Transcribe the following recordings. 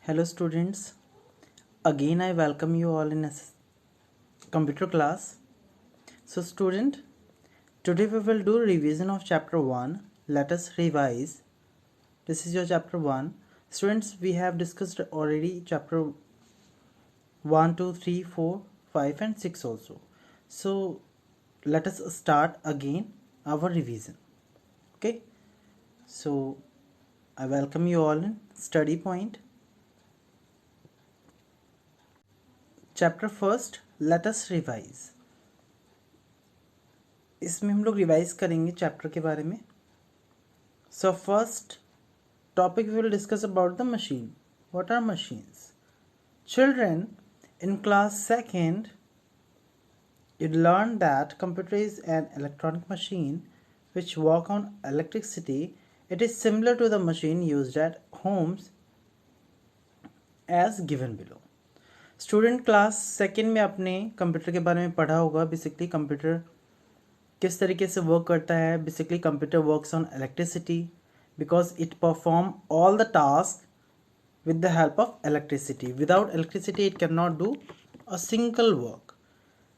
Hello students, again I welcome you all in a computer class. So student, today we will do revision of chapter 1. Let us revise. This is your chapter 1. Students, we have discussed already chapter 1, 2, 3, 4, 5 and 6 also. So let us start again our revision. Okay. So I welcome you all in study point. Chapter first let us revise. इसमें हम लोग revise करेंगे chapter के बारे में। So first topic we will discuss about the machine. What are machines? Children in class second you learn that computer is an electronic machine which work on electricity. It is similar to the machine used at homes as given below. Student class second में आपने computer के बारे में पढ़ा होगा। Basically computer किस तरीके से वर्क करता है। Basically computer works on electricity because it perform all the task with the help of electricity. Without electricity it can not do a single work.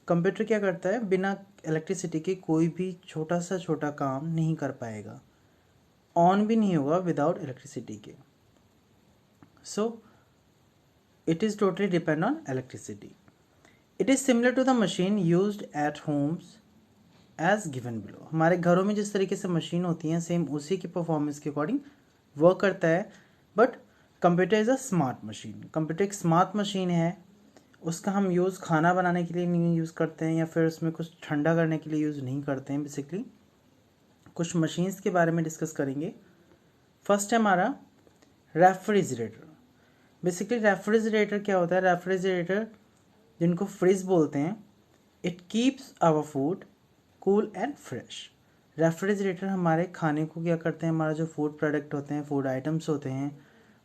Computer क्या करता है, बिना इलेक्ट्रिसिटी के कोई भी छोटा सा छोटा काम नहीं कर पाएगा, ऑन भी नहीं होगा विदाउट इलेक्ट्रिसिटी के। सो it is totally depend on electricity. It is similar to the machine used at homes as given below. हमारे घरों में जिस तरीके से मशीन होती हैं सेम उसी की परफॉर्मेंस के अकॉर्डिंग वर्क करता है। But computer is a smart machine. Computer एक स्मार्ट मशीन है। उसका हम यूज़ खाना बनाने के लिए नहीं यूज़ करते हैं या फिर उसमें कुछ ठंडा करने के लिए यूज़ नहीं करते हैं। बेसिकली कुछ मशीन्स के बारे में डिस्कस करेंगे। फर्स्ट है हमारा रेफ्रिजरेटर। बेसिकली रेफ्रिजरेटर क्या होता है? रेफ्रिजरेटर जिनको फ्रिज बोलते हैं, it keeps our food cool and fresh. Refrigerator हमारे खाने को क्या करते हैं, हमारा जो फूड प्रोडक्ट होते हैं, फूड आइटम्स होते हैं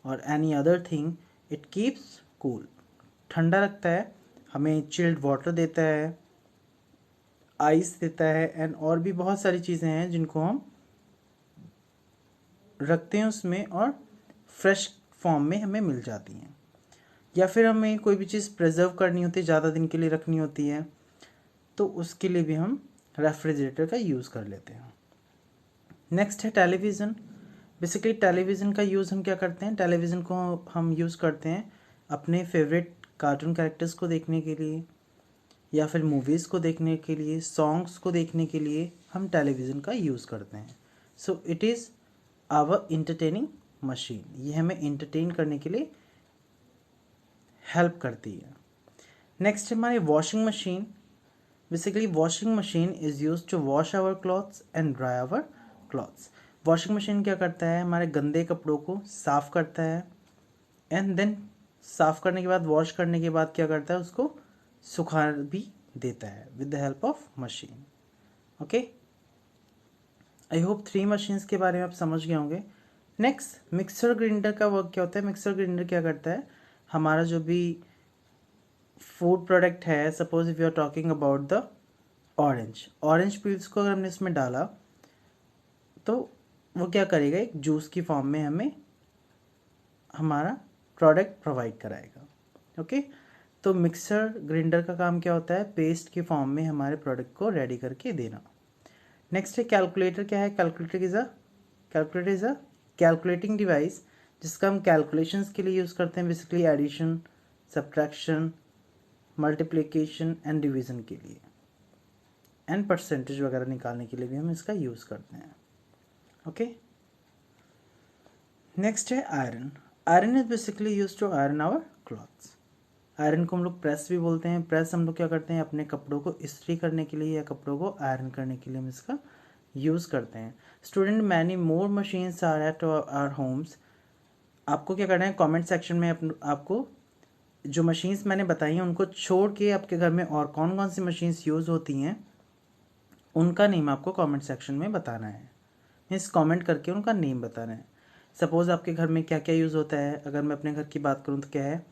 और any other thing, it keeps cool, ठंडा रखता है, हमें चिल्ड वाटर देता है, आइस देता है एंड और भी बहुत सारी चीज़ें हैं जिनको हम रखते हैं उसमें और फ्रेश फॉर्म में हमें मिल जाती हैं। या फिर हमें कोई भी चीज़ प्रिजर्व करनी होती है, ज़्यादा दिन के लिए रखनी होती है, तो उसके लिए भी हम रेफ्रिजरेटर का यूज़ कर लेते हैं। नेक्स्ट है टेलीविज़न। बेसिकली टेलीविज़न का यूज़ हम क्या करते हैं, टेलीविज़न को हम यूज़ करते हैं अपने फेवरेट कार्टून कैरेक्टर्स को देखने के लिए या फिर मूवीज़ को देखने के लिए, सॉन्ग्स को देखने के लिए हम टेलीविज़न का यूज़ करते हैं। So it is our entertaining machine. ये हमें इंटरटेन करने के लिए हेल्प करती है। नेक्स्ट है हमारी washing machine. Basically washing machine is use to wash our clothes and dry our clothes. Washing machine क्या करता है, हमारे गंदे कपड़ों को साफ़ करता है एंड देन साफ़ करने के बाद, वॉश करने के बाद क्या करता है, उसको सुखा भी देता है with the help of machine. Okay, I hope 3 machines के बारे में आप समझ गए होंगे। नेक्स्ट मिक्सर ग्राइंडर का वर्क क्या होता है? मिक्सर ग्राइंडर क्या करता है, हमारा जो भी फूड प्रोडक्ट है, suppose if you are talking about the orange peels को अगर हमने इसमें डाला तो वो क्या करेगा, एक जूस की फॉर्म में हमें हमारा प्रोडक्ट प्रोवाइड कराएगा। ओके, तो मिक्सर ग्राइंडर का काम क्या होता है, पेस्ट की फॉर्म में हमारे प्रोडक्ट को रेडी करके देना। नेक्स्ट है कैलकुलेटर। क्या है? Calculator is a calculating device जिसका हम कैलकुलेशंस के लिए यूज़ करते हैं। Basically addition, subtraction, multiplication and division के लिए एंड परसेंटेज वगैरह निकालने के लिए भी हम इसका यूज़ करते हैं। ओके, नेक्स्ट है iron. Iron is basically use to iron our clothes. Iron को हम लोग प्रेस भी बोलते हैं। प्रेस हम लोग क्या करते हैं, अपने कपड़ों को इस्त्री करने के लिए या कपड़ों को आयरन करने के लिए हम इसका यूज़ करते हैं। Student, many more machines are at our homes. आपको क्या करना है, कमेंट सेक्शन में आपको जो मशीन्स मैंने बताई हैं उनको छोड़ के आपके घर में और कौन कौन सी मशीन्स यूज़ होती हैं उनका नेम आपको कमेंट सेक्शन में बताना है। मीन्स कमेंट करके उनका नेम बताना है। सपोज़ आपके घर में क्या क्या यूज़ होता है, अगर मैं अपने घर की बात करूँ तो क्या है,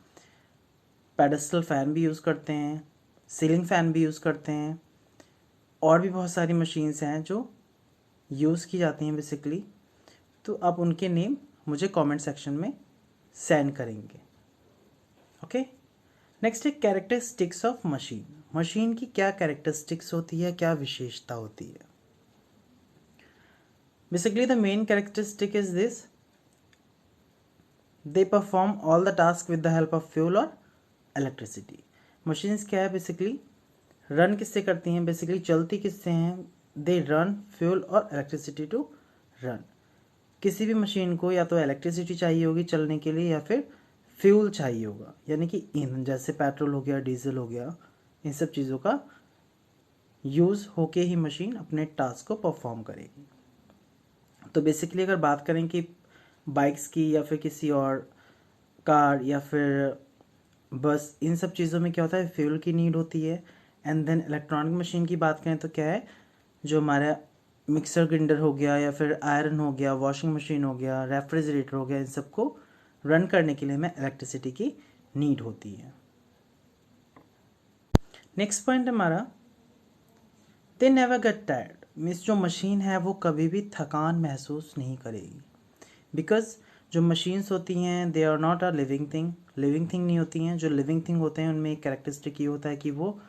पेडेस्टल फ़ैन भी यूज़ करते हैं, सीलिंग फ़ैन भी यूज़ करते हैं, और भी बहुत सारी मशीन्स हैं जो यूज़ की जाती हैं बेसिकली। तो आप उनके नेम मुझे कमेंट सेक्शन में सेंड करेंगे। ओके, नेक्स्ट है कैरेक्टरिस्टिक्स ऑफ मशीन। मशीन की क्या कैरेक्टरिस्टिक्स होती है, क्या विशेषता होती है? Basically the main characteristic is this, they perform all the task with the help of fuel और इलेक्ट्रिसिटी। मशीन्स क्या है बेसिकली, रन किससे करती हैं, बेसिकली चलती किससे हैं, दे रन फ्यूल और इलेक्ट्रिसिटी टू रन। किसी भी मशीन को या तो इलेक्ट्रिसिटी चाहिए होगी चलने के लिए या फिर फ्यूल चाहिए होगा, यानी कि ईंधन, जैसे पेट्रोल हो गया, डीजल हो गया, इन सब चीज़ों का यूज़ होके ही मशीन अपने टास्क को परफॉर्म करेगी। तो बेसिकली अगर बात करें कि बाइक्स की या फिर किसी और कार या फिर बस, इन सब चीज़ों में क्या होता है, फ्यूल की नीड होती है। एंड देन इलेक्ट्रॉनिक मशीन की बात करें तो क्या है, जो हमारा मिक्सर ग्राइंडर हो गया या फिर आयरन हो गया, वॉशिंग मशीन हो गया, रेफ्रिजरेटर हो गया, इन सबको रन करने के लिए हमें इलेक्ट्रिसिटी की नीड होती है। नेक्स्ट पॉइंट हमारा, they never get tired, means जो मशीन है वो कभी भी थकान महसूस नहीं करेगी। बिकॉज जो मशीन्स होती हैं they are not a living thing, living thing नहीं होती हैं। जो लिविंग थिंग होते हैं उनमें एक कैरेक्टरिस्टिक ये होता है कि वो,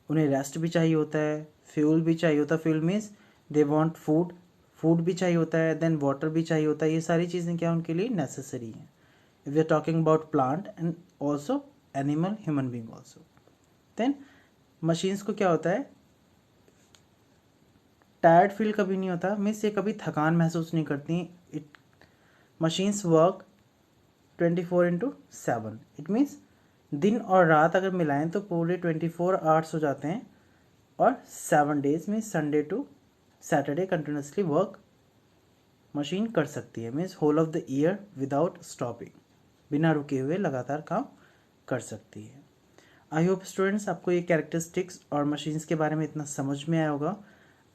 उन्हें रेस्ट भी चाहिए होता है, फ्यूल भी चाहिए होता है, fuel means they want food, food भी चाहिए होता है, देन वाटर भी चाहिए होता है। ये सारी चीज़ें क्या उनके लिए नेसेसरी हैं। If we are talking about plant and also animal, human being also. Then machines को क्या होता है, टायर्ड फील कभी नहीं होता, मीन्स ये कभी थकान महसूस नहीं करती। It machines work 24/7, it means दिन और रात अगर मिलाएं तो पूरे 24 आवर्स हो जाते हैं, और 7 डेज में Sunday to Saturday continuously work machine कर सकती है। Means whole of the year without stopping, बिना रुके हुए लगातार काम कर सकती है। आई होप स्टूडेंट्स आपको ये कैरेक्टरिस्टिक्स और मशीन्स के बारे में इतना समझ में आया होगा।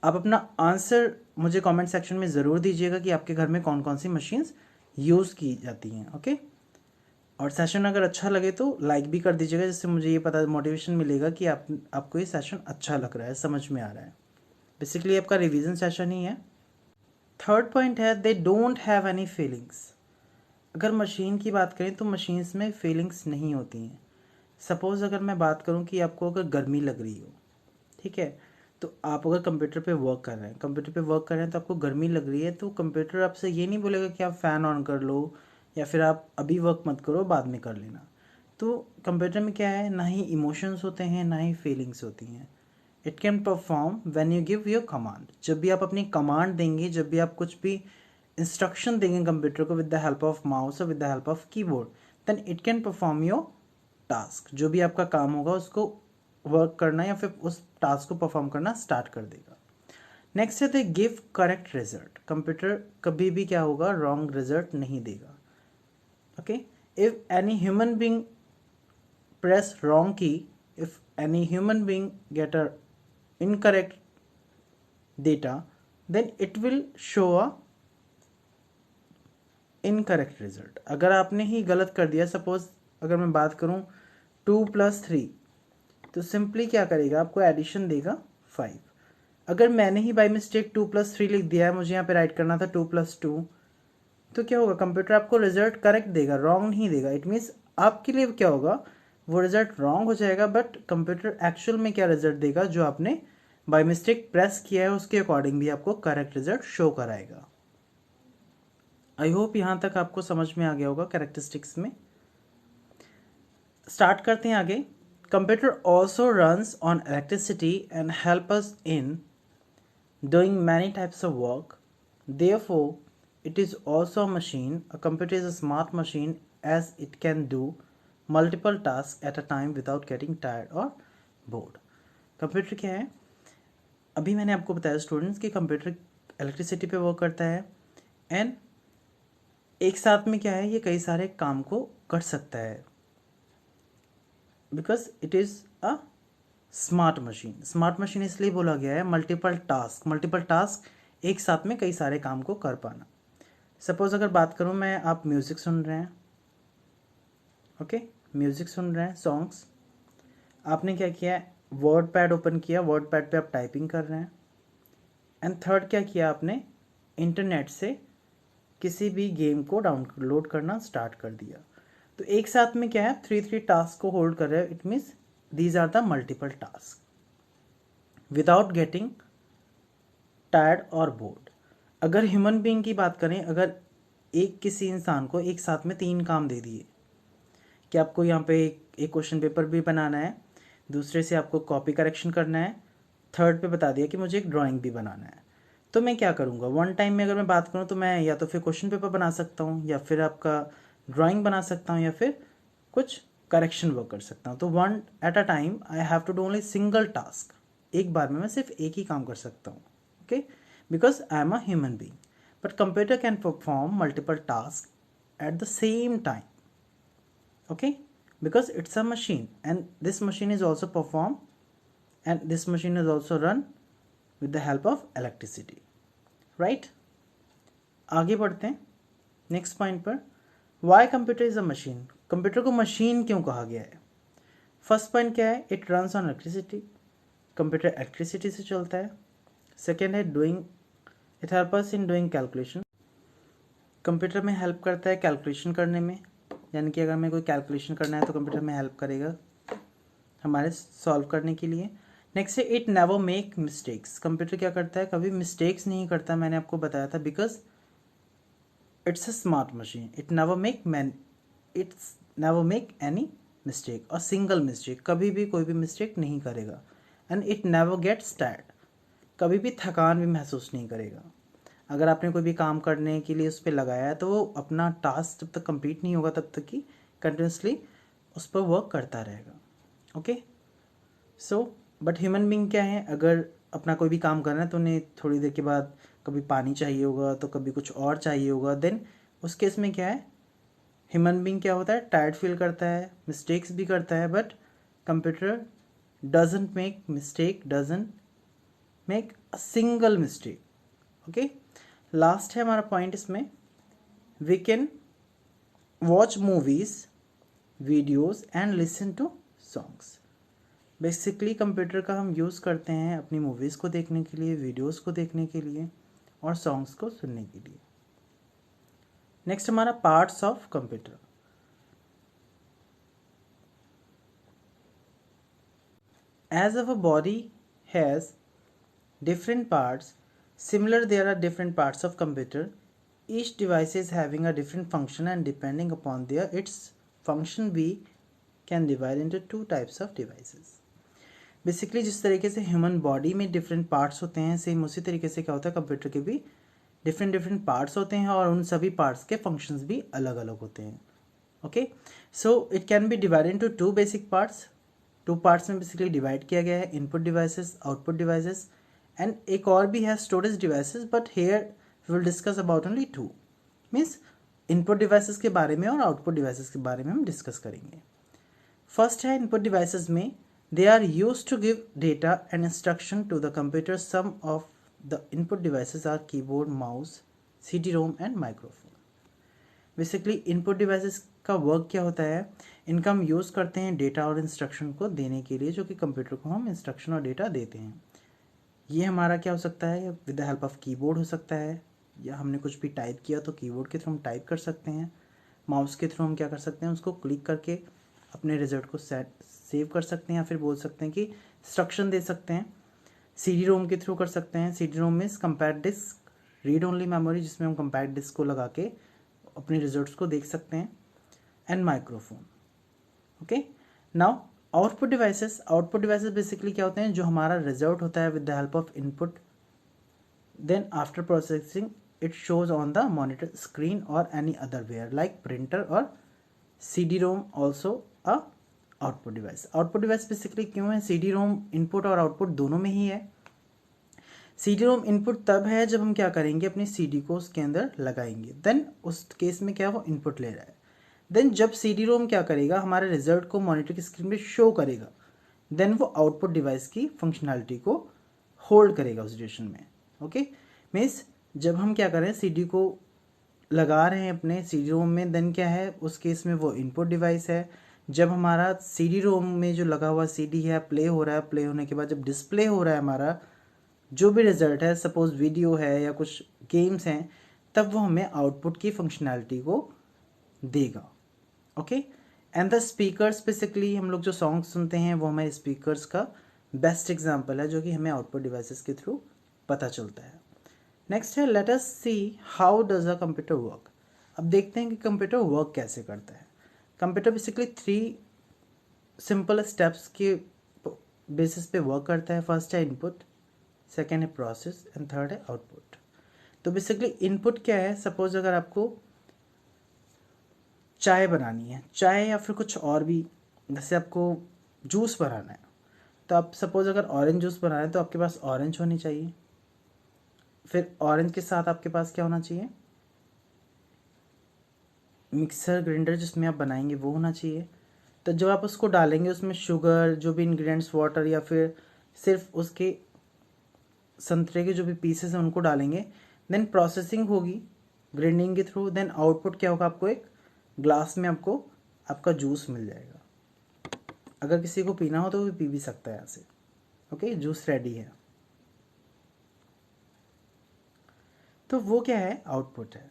आप अपना आंसर मुझे कमेंट सेक्शन में ज़रूर दीजिएगा कि आपके घर में कौन कौन सी मशीन्स यूज़ की जाती हैं। ओके, और सेशन अगर अच्छा लगे तो लाइक भी कर दीजिएगा, जिससे मुझे ये पता मोटिवेशन मिलेगा कि आपको ये सेशन अच्छा लग रहा है, समझ में आ रहा है। बेसिकली आपका रिवीजन सेशन ही है। थर्ड पॉइंट है, they don't have any feelings. अगर मशीन की बात करें तो मशीन्स में फीलिंग्स नहीं होती हैं। सपोज़ अगर मैं बात करूं कि आपको अगर गर्मी लग रही हो, ठीक है, तो आप अगर कंप्यूटर पे वर्क कर रहे हैं, तो आपको गर्मी लग रही है, तो कंप्यूटर आपसे ये नहीं बोलेगा कि आप फ़ैन ऑन कर लो या फिर आप अभी वर्क मत करो, बाद में कर लेना। तो कंप्यूटर में क्या है, ना ही इमोशंस होते हैं ना ही फीलिंग्स होती हैं। It can perform when you give your command. जब भी आप अपनी कमांड देंगे, जब भी आप कुछ भी इंस्ट्रक्शन देंगे कंप्यूटर को with the help of mouse और with the help of keyboard, then it can perform your task. जो भी आपका काम होगा उसको वर्क करना या फिर उस टास्क को परफॉर्म करना स्टार्ट कर देगा। नेक्स्ट है the give correct result. Computer कभी भी क्या होगा, रॉन्ग रिजल्ट नहीं देगा। Okay, if any human being press wrong key, if any human being get a incorrect data, then it will show a incorrect result. अगर आपने ही गलत कर दिया, सपोज अगर मैं बात करूं 2+3, तो सिंपली क्या करेगा, आपको एडिशन देगा 5। अगर मैंने ही बाय मिस्टेक 2+3 लिख दिया है, मुझे यहाँ पे राइट करना था 2+2, तो क्या होगा, कंप्यूटर आपको रिजल्ट करेक्ट देगा, रॉन्ग नहीं देगा। इट मीन्स आपके लिए क्या होगा, वो रिजल्ट रॉन्ग हो जाएगा, बट कंप्यूटर एक्चुअल में क्या रिजल्ट देगा, जो आपने बाय मिस्टेक प्रेस किया है उसके अकॉर्डिंग भी आपको करेक्ट रिजल्ट शो कराएगा। आई होप यहाँ तक आपको समझ में आ गया होगा कैरेक्टरिस्टिक्स में। स्टार्ट करते हैं आगे। Computer also runs on electricity and help us in doing many types of work. Therefore, it is also a machine. A computer is a smart machine as it can do multiple tasks at a time without getting tired or bored. Computer क्या है, अभी मैंने आपको बताया students कि computer electricity पे work करता है एंड एक साथ में क्या है, ये कई सारे काम को कर सकता है, because it is a smart machine. Smart machine इसलिए बोला गया है, मल्टीपल टास्क एक साथ में कई सारे काम को कर पाना। सपोज अगर बात करूं मैं, आप म्यूज़िक सुन रहे हैं, ओके, म्यूज़िक सुन रहे हैं, सॉन्ग्स, आपने क्या किया है, वर्ड पैड ओपन किया, वर्ड पैड पे आप टाइपिंग कर रहे हैं। एंड थर्ड क्या किया आपने, इंटरनेट से किसी भी गेम को डाउनलोड करना स्टार्ट कर दिया। तो एक साथ में क्या है, 3 टास्क को होल्ड कर रहे हैं, it means these are the multiple task without getting tired और बोर्ड। अगर ह्यूमन बीइंग की बात करें, अगर एक किसी इंसान को एक साथ में 3 काम दे दिए कि आपको यहाँ पे एक क्वेश्चन पेपर भी बनाना है, दूसरे से आपको कॉपी करेक्शन करना है, थर्ड पे बता दिया कि मुझे एक ड्राइंग भी बनाना है, तो मैं क्या करूँगा, वन टाइम में अगर मैं बात करूँ तो मैं या तो फिर क्वेश्चन पेपर बना सकता हूँ, या फिर आपका ड्राइंग बना सकता हूँ, या फिर कुछ करेक्शन वर्क कर सकता हूँ। तो one at a time I have to do only single task, एक बार में मैं सिर्फ एक ही काम कर सकता हूँ, okay, because I am a human being. But computer can perform multiple task at the same time, okay, because it's a machine and this machine is also performed and this machine is also run with the help of electricity, right? आगे बढ़ते हैं next point पर, why computer is a machine. Computer को machine क्यों कहा गया है? First point क्या है, it runs on electricity, computer electricity से चलता है। सेकेंड है doing, it help us in doing calculation, computer में हेल्प करता है कैलकुलेशन करने में, यानी कि अगर हमें कोई कैलकुलेशन करना है तो कंप्यूटर में हेल्प करेगा हमारे सॉल्व करने के लिए। नेक्स्ट है it never make mistakes, computer क्या करता है, कभी मिस्टेक्स नहीं करता, मैंने आपको बताया था, because it's a smart machine, it's never make any mistake और सिंगल मिस्टेक, कभी भी कोई भी मिस्टेक नहीं करेगा। And it never gets tired, कभी भी थकान भी महसूस नहीं करेगा। अगर आपने कोई भी काम करने के लिए उस पर लगाया है तो वो अपना टास्क जब तक कंप्लीट नहीं होगा तब तक कि कंटिन्यूसली उस पर वर्क करता रहेगा, okay. So but human being क्या है, अगर अपना कोई भी काम करना है तो उन्हें थोड़ी देर के बाद कभी पानी चाहिए होगा तो कभी कुछ और चाहिए होगा, देन उस केस में क्या है, ह्यूमन बीइंग क्या होता है, टायर्ड फील करता है, मिस्टेक्स भी करता है, but computer doesn't make mistake, doesn't make a single mistake, okay. Last है हमारा पॉइंट इसमें, we can watch movies, videos and listen to songs. Basically computer का हम यूज़ करते हैं अपनी मूवीज़ को देखने के लिए, वीडियोज़ को देखने के लिए और सॉन्ग्स को सुनने के लिए। नेक्स्ट हमारा parts of computer. As our body has different parts, similar there are different parts of computer, each device is having a different function and depending upon their its function we can divide into 2 types of devices. Basically जिस तरीके से human body में different parts होते हैं, same उसी तरीके से क्या होता है कंप्यूटर के भी डिफरेंट पार्ट्स होते हैं और उन सभी पार्ट्स के फंक्शंस भी अलग अलग होते हैं, okay. So it can be divided into 2 basic parts, 2 parts में बेसिकली डिवाइड किया गया है, input devices, output devices, and एक और भी है storage devices, but here we will discuss about only 2, means input devices के बारे में और आउटपुट डिवाइसेस के बारे में हम डिस्कस करेंगे। फर्स्ट है इनपुट डिवाइसेस में, they are use to give data and instruction to the computer, some of the input devices are keyboard, mouse, CD-ROM and microphone. Basically input devices का work क्या होता है, इनका हम यूज़ करते हैं डेटा और इंस्ट्रक्शन को देने के लिए, जो कि कंप्यूटर को हम इंस्ट्रक्शन और डेटा देते हैं। ये हमारा क्या हो सकता है, with the help of keyboard हो सकता है, या हमने कुछ भी टाइप किया तो कीबोर्ड के थ्रू हम टाइप कर सकते हैं, माउस के थ्रू हम क्या कर सकते हैं, उसको क्लिक करके अपने रिजल्ट को सेव कर सकते हैं, या फिर बोल सकते हैं कि इंस्ट्रक्शन दे सकते हैं। CD-ROM के थ्रू कर सकते हैं, CD-ROM means compact disc, read only memory, जिसमें हम कंपैक्ट डिस्क को लगा के अपने रिजल्ट्स को देख सकते हैं, and microphone, okay. Now output devices basically क्या होते हैं, जो हमारा रिजल्ट होता है with the help of input, then after processing it shows on the monitor screen और any other where like printer और CD-ROM also a output device. Output device basically क्यों है, CD-ROM इनपुट और आउटपुट दोनों में ही है। CD-ROM इनपुट तब है जब हम क्या करेंगे, अपनी CD को उसके अंदर लगाएंगे, देन उस केस में क्या वो इनपुट ले रहा है। देन जब CD-ROM क्या करेगा, हमारे रिजल्ट को मॉनिटर की स्क्रीन पे शो करेगा, देन वो आउटपुट डिवाइस की फंक्शनैलिटी को होल्ड करेगा उस ड्यूरेशन में, ओके। मीन्स जब हम क्या करें, CD को लगा रहे हैं अपने CD-ROM में, देन क्या है उस केस में वो इनपुट डिवाइस है। जब हमारा CD-ROM में जो लगा हुआ CD है प्ले हो रहा है, प्ले होने के बाद जब डिस्प्ले हो रहा है हमारा जो भी रिजल्ट है, सपोज वीडियो है या कुछ गेम्स हैं, तब वो हमें आउटपुट की फंक्शनैलिटी को देगा, okay. And the speakers, basically हम लोग जो सॉन्ग सुनते हैं वो हमारे स्पीकर्स का बेस्ट एग्जाम्पल है जो कि हमें आउटपुट डिवाइसेस के थ्रू पता चलता है। नेक्स्ट है let us see how does a computer work. अब देखते हैं कि कंप्यूटर वर्क कैसे करता है। कंप्यूटर बेसिकली 3 सिंपल स्टेप्स के बेसिस पे वर्क करता है। फर्स्ट है इनपुट, सेकेंड है प्रोसेस एंड थर्ड है आउटपुट। तो बेसिकली इनपुट क्या है, सपोज अगर आपको चाय बनानी है, चाय या फिर कुछ और भी, जैसे आपको जूस बनाना है, तो आप सपोज अगर ऑरेंज जूस बनाना है तो आपके पास ऑरेंज होनी चाहिए। फिर ऑरेंज के साथ आपके पास क्या होना चाहिए, मिक्सर ग्राइंडर जिसमें आप बनाएंगे वो होना चाहिए। तो जब आप उसको डालेंगे उसमें शुगर, जो भी इंग्रेडिएंट्स, वाटर या फिर सिर्फ उसके संतरे के जो भी पीसेस हैं उनको डालेंगे। देन प्रोसेसिंग होगी ग्राइंडिंग के थ्रू। देन आउटपुट क्या होगा, आपको एक ग्लास में आपको आपका जूस मिल जाएगा। अगर किसी को पीना हो तो वो पी भी सकता है यहाँ से। ओके, जूस रेडी है। तो वो क्या है, आउटपुट है।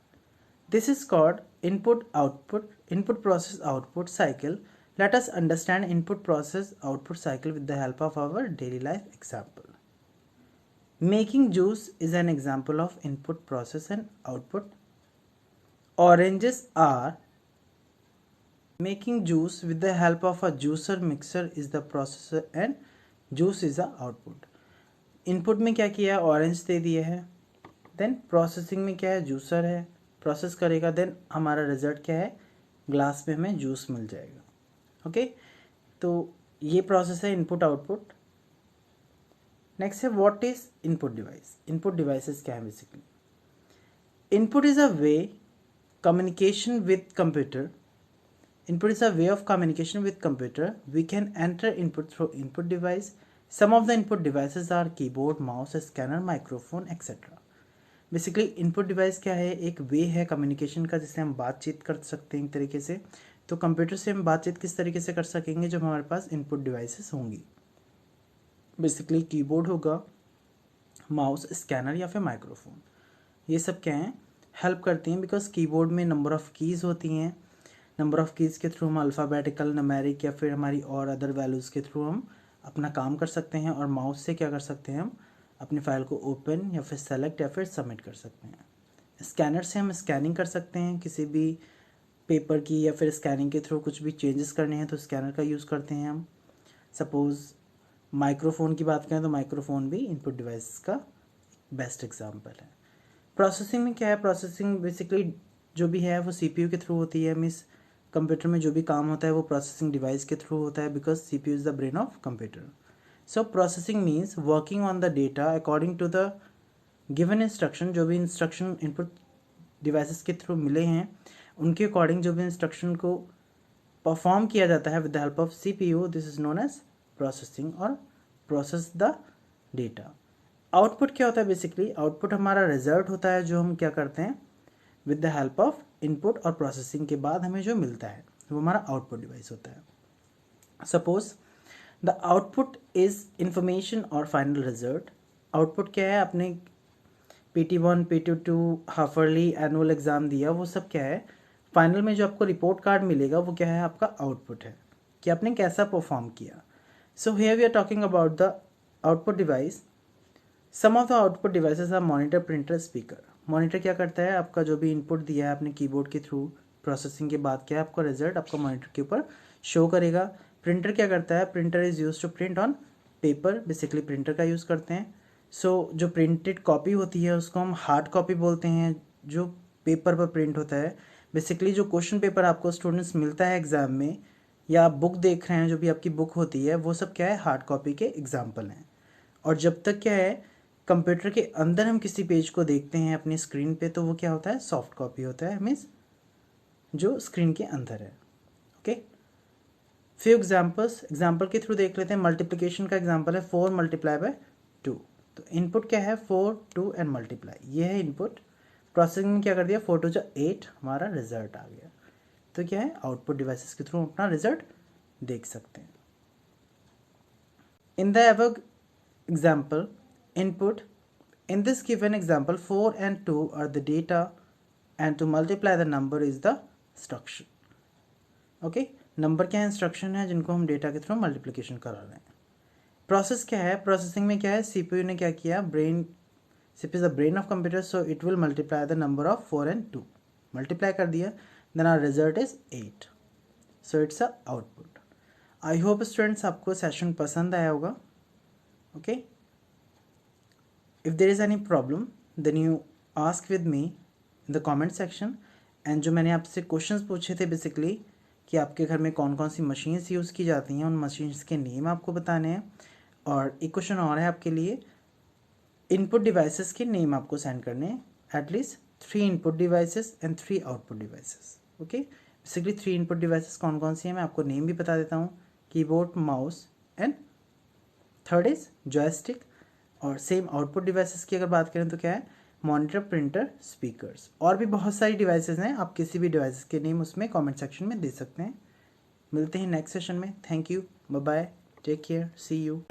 This is called input output, input process output cycle. Let us understand input process output cycle with the help of our daily life example. Making juice is an example of input process and output. Oranges are making juice with the help of a juicer, mixer is the processor and juice is the output. Input में क्या किया है, orange दे दिए है। Then processing में क्या है, juicer है, प्रोसेस करेगा। देन हमारा रिजल्ट क्या है, ग्लास में हमें जूस मिल जाएगा। ओके, तो ये प्रोसेस है इनपुट आउटपुट। नेक्स्ट है what is input device. Input devices क्या है, basically input is a way communication with computer. Input is a way of communication with computer. We can enter input through input device. Some of the input devices are keyboard, mouse, scanner, microphone, etc. Basically input device क्या है, एक वे है communication का जिससे हम बातचीत कर सकते हैं एक तरीके से। तो कंप्यूटर से हम बातचीत किस तरीके से कर सकेंगे, जब हमारे पास इनपुट डिवाइसेस होंगी। बेसिकली कीबोर्ड होगा, माउस, स्कैनर या फिर माइक्रोफोन, ये सब क्या हैं, हेल्प करती हैं। बिकॉज कीबोर्ड में नंबर ऑफ़ कीज़ होती हैं, नंबर ऑफ़ कीज़ के थ्रू हम अल्फ़ाबेटिकल, न्यूमेरिक या फिर हमारी और अदर वैल्यूज़ के थ्रू हम अपना काम कर सकते हैं। और माउस से क्या कर सकते हैं, हम अपनी फ़ाइल को ओपन या फिर सेलेक्ट या फिर सबमिट कर सकते हैं। स्कैनर से हम स्कैनिंग कर सकते हैं किसी भी पेपर की, या फिर स्कैनिंग के थ्रू कुछ भी चेंजेस करने हैं तो स्कैनर का यूज़ करते हैं हम। सपोज़ माइक्रोफोन की बात करें तो माइक्रोफोन भी इनपुट डिवाइस का बेस्ट एग्जाम्पल है। प्रोसेसिंग में क्या है, प्रोसेसिंग बेसिकली जो भी है वो सीपीयू के थ्रू होती है। मीन्स कंप्यूटर में जो भी काम होता है वो प्रोसेसिंग डिवाइस के थ्रू होता है, because CPU is the brain of computer. So processing means working on the data according to the given instruction. जो भी इंस्ट्रक्शन इनपुट डिवाइसेस के थ्रू मिले हैं उनके अकॉर्डिंग जो भी इंस्ट्रक्शन को परफॉर्म किया जाता है with the help of CPU, this is known as processing और प्रोसेस द डेटा। आउटपुट क्या होता है, बेसिकली आउटपुट हमारा रिजल्ट होता है जो हम क्या करते हैं with the help of input और प्रोसेसिंग के बाद हमें जो मिलता है वो हमारा आउटपुट डिवाइस होता है। Suppose the output is information और फाइनल रिजल्ट। आउटपुट क्या है, आपने PT1, PT2, half-yearly, annual exam दिया, वो सब क्या है, फाइनल में जो आपको रिपोर्ट कार्ड मिलेगा वो क्या है, आपका आउटपुट है कि आपने कैसा परफॉर्म किया। So here we are talking about the output device. Some of the output devices are monitor, printer, speaker. Monitor क्या करता है, आपका जो भी इनपुट दिया है आपने कीबोर्ड के थ्रू प्रोसेसिंग के बाद क्या है, आपका रिजल्ट आपका मॉनिटर के ऊपर शो करेगा। प्रिंटर क्या करता है, printer is use to print on paper. Basically printer का यूज़ करते हैं। सो जो प्रिंटेड कॉपी होती है उसको हम हार्ड कॉपी बोलते हैं, जो पेपर पर प्रिंट होता है। बेसिकली जो क्वेश्चन पेपर आपको स्टूडेंट्स मिलता है एग्जाम में, या आप बुक देख रहे हैं, जो भी आपकी बुक होती है वो सब क्या है, हार्ड कॉपी के एग्जाम्पल हैं। और जब तक क्या है, कंप्यूटर के अंदर हम किसी पेज को देखते हैं अपनी स्क्रीन पे, तो वो क्या होता है, सॉफ्ट कॉपी होता है, मीन्स जो स्क्रीन के अंदर है। ओके, फ्यू एग्जाम्पल्स, एग्जाम्पल के थ्रू देख लेते हैं। मल्टीप्लिकेशन का एग्जाम्पल है 4 मल्टीप्लाई बाय 2। तो इनपुट क्या है, 4, 2 एंड मल्टीप्लाई, ये है इनपुट। प्रोसेसिंग में क्या कर दिया, 4 2 जा 8, हमारा रिजल्ट आ गया। तो क्या है, आउटपुट डिवाइसेस के थ्रू अपना रिजल्ट देख सकते हैं। In the above example input, in this given example 4 and 2 are the data and to multiply the number is the instruction. Okay, number क्या है, इंस्ट्रक्शन है जिनको हम डेटा के थ्रू मल्टीप्लिकेशन करा रहे हैं। प्रोसेस क्या है, प्रोसेसिंग में क्या है, सीपीयू ने क्या किया, CPU is the brain of computer, so it will multiply the number of 4 and 2, multiply कर दिया, then our result is 8, so it's a output. I hope students आपको सेशन पसंद आया होगा. Okay, if there is any problem then you ask with me in the comment section. and जो मैंने आपसे questions पूछे थे बेसिकली कि आपके घर में कौन कौन सी मशीन्स यूज़ की जाती हैं, उन मशीन्स के नेम आपको बताने हैं. और एक क्वेश्चन और है आपके लिए, इनपुट डिवाइसेस के नेम आपको सेंड करने हैं, at least 3 input devices and 3 output devices. Okay, basically 3 input devices कौन कौन सी हैं मैं आपको नेम भी बता देता हूँ, keyboard, mouse and third is joystick. और सेम आउटपुट डिवाइसेस की अगर बात करें तो क्या है, मॉनिटर, प्रिंटर, स्पीकर्स. और भी बहुत सारी डिवाइसेस हैं, आप किसी भी डिवाइसेस के नेम उसमें कमेंट सेक्शन में दे सकते हैं. मिलते हैं नेक्स्ट सेशन में. Thank you, bye bye, take care, see you.